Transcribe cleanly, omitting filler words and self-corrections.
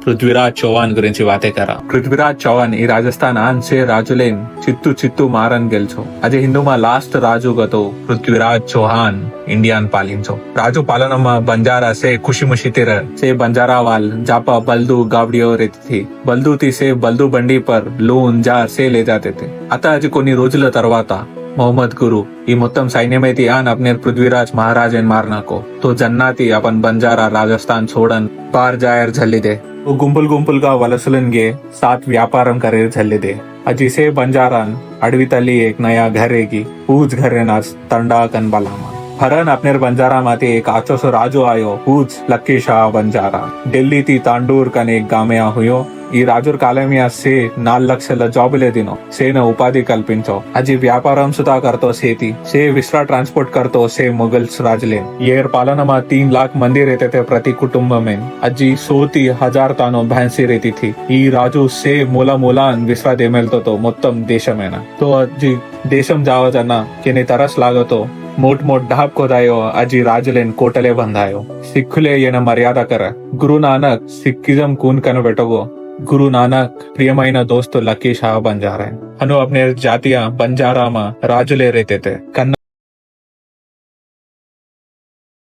పృథ్వీరాజ్ చౌహాన్ గురించి వాతే కరా. పృథ్వీరాజ్ చౌహాన్ ఈ రాజస్థాన్ ఆన్సే రాజులేం చిత్తు మారన్ గెల్చో. అజే హిందూమా లాస్ట్ రాజు గతో పృథ్వీరాజ్ చౌహాన్ इंडियान पालिंचो. राजू पालनमा बंजारा से खुशी मुशी तिर से बंजारा वाल जापा बल्दू गावड़ियों रहती थी. बल्दू थी से बल्दू बंडी पर लोन जार से ले जाते थे. आता आज कोनी रोजुల తర్వాత मोहम्मद गुरु ఈ మొత్తం సైన్యమైతే ఆన్ అప్నే పృథ్వీరాజ్ మహారాజన్ మారనాకో తో జన్నాతి అపన్ బంజారా రాజస్థాన్ छोड़न पार जायर झल्लिदे. वो గుంపులుగా వలసలన్గే साथ व्यापारम करे झल्लिदे. अजिसे बंजारान अडवी तली एक नया घरेगी पूज घरेनास तंडा कन बलामा. हरन अपने बंजारा माते एक आचोसो राजू आयो पूज लक्की शाह बंजारा. दिल्ली ती तांडूर कन एक गामे हुयो. ఈ రాజుర్ కాలమియా సే 4 లక్షల జాబులే దినో సేన ఉపాధి కల్పించో. అజి వ్యాపారం సుతా కర్తో సేతి సే విశ్రా ట్రాన్స్పోర్ట్ కర్తో సే ముగల్స్ రాజులే. ఏర్ పాలనమా 3 लाख మంది रहते थे प्रति कुटुंब में. अजी 130,000 तानो भैंसी रहती थी. ఈ రాజు సే మూలాన్ విశ్రా దేమెల్తో तो మొత్తం దేశమేనా. तो अजी దేశం जावजना केने तरस लागतो मोट ढाप खोदायो. अजी राजुलेन कोटले बंधायो. सिखुले येन मर्यादा कर. गुरु नानक सिखिज्म कून कन बेटोगो. गुरु नानक प्रियమైన दोस्त लकी शाह बंजारा. हनु अपने जातिया बंजारा मा राजुले रहते थे.